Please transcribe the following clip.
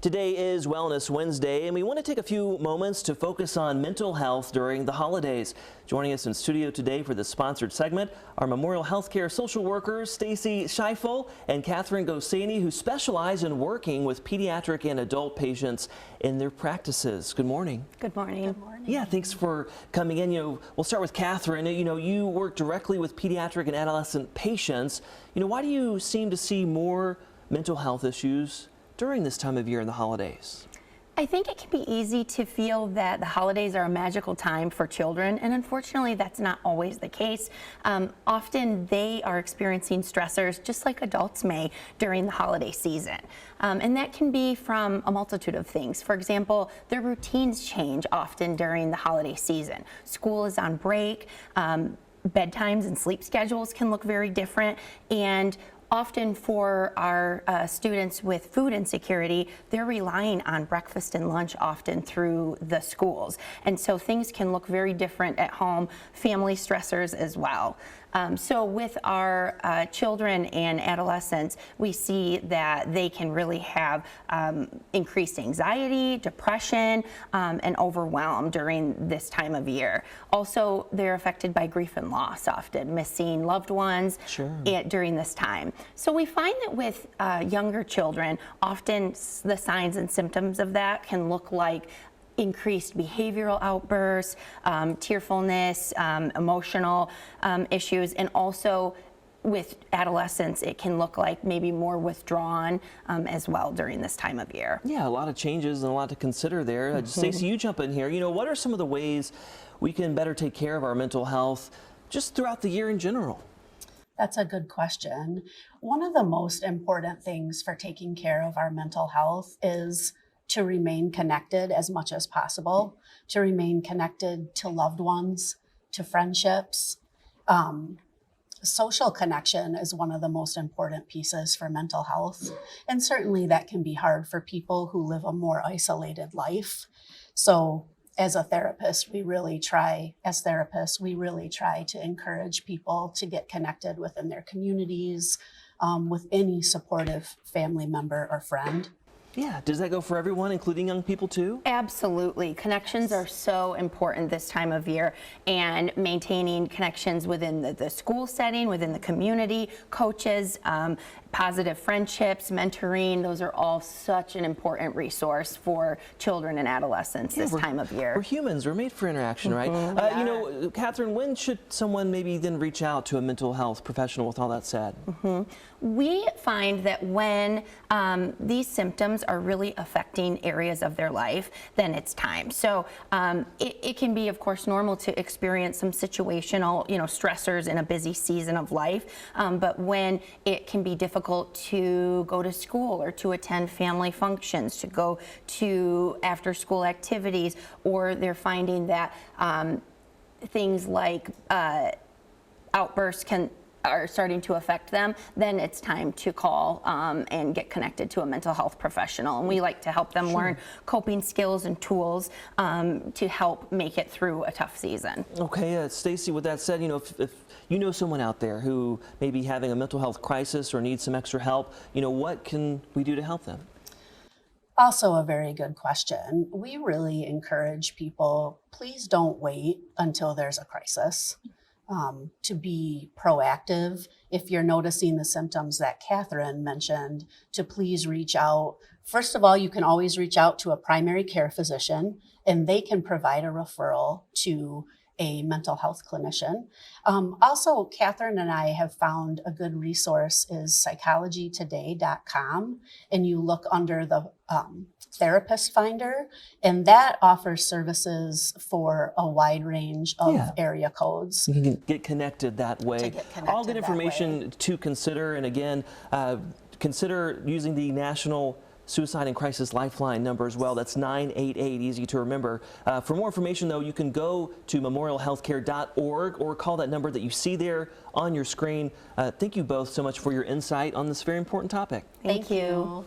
Today is Wellness Wednesday, and we want to take a few moments to focus on mental health during the holidays. Joining us in studio today for this sponsored segment are Memorial Healthcare social workers Stacy, Schaufele and Kathryn Gosaynie, who specialize in working with pediatric and adult patients in their practices. Good morning. Good morning. Good morning. Yeah, thanks for coming in. We'll start with Kathryn. You work directly with pediatric and adolescent patients. Why do you seem to see more mental health issues during this time of year in the holidays? I think it can be easy to feel that the holidays are a magical time for children, and unfortunately that's not always the case. Often they are experiencing stressors just like adults may during the holiday season. And that can be from a multitude of things. For example, their routines change often during the holiday season. School is on break, bedtimes and sleep schedules can look very different, and often for our students with food insecurity, they're relying on breakfast and lunch often through the schools. And so things can look very different at home, family stressors as well. So with our children and adolescents, we see that they can really have increased anxiety, depression, and overwhelm during this time of year. Also, they're affected by grief and loss often, missing loved ones during this time. So we find that with younger children, often the signs and symptoms of that can look like increased behavioral outbursts, tearfulness, emotional issues, and also with adolescents, it can look like maybe more withdrawn as well during this time of year. Yeah, a lot of changes and a lot to consider there. Stacy, you jump in here. What are some of the ways we can better take care of our mental health just throughout the year in general? That's a good question. One of the most important things for taking care of our mental health is to remain connected as much as possible, to remain connected to loved ones, to friendships. Social connection is one of the most important pieces for mental health. And certainly that can be hard for people who live a more isolated life. So as therapists, we really try to encourage people to get connected within their communities, with any supportive family member or friend. Yeah, does that go for everyone, including young people too? Absolutely. Connections are so important this time of year, and maintaining connections within the school setting, within the community, coaches, positive friendships, mentoring, those are all such an important resource for children and adolescents this time of year. We're humans, we're made for interaction, right? Kathryn, when should someone maybe then reach out to a mental health professional with all that said? We find that when these symptoms are really affecting areas of their life, then it's time. So it can be, of course, normal to experience some situational, stressors in a busy season of life, but when it can be difficult to go to school or to attend family functions, to go to after-school activities, or they're finding that things like outbursts are starting to affect them, then it's time to call and get connected to a mental health professional. And we like to help them learn coping skills and tools to help make it through a tough season. Okay, Stacy, with that said, if you know someone out there who may be having a mental health crisis or needs some extra help, what can we do to help them? Also a very good question. We really encourage people, please don't wait until there's a crisis. To be proactive. If you're noticing the symptoms that Kathryn mentioned, to please reach out. First of all, you can always reach out to a primary care physician, and they can provide a referral to a mental health clinician. Also, Kathryn and I have found a good resource is psychologytoday.com, and you look under the therapist finder, and that offers services for a wide range of area codes. You can get connected that way. All good information to consider, and again, consider using the National Suicide and Crisis Lifeline number as well. That's 988, easy to remember. For more information, though, you can go to memorialhealthcare.org or call that number that you see there on your screen. Thank you both so much for your insight on this very important topic. Thank you.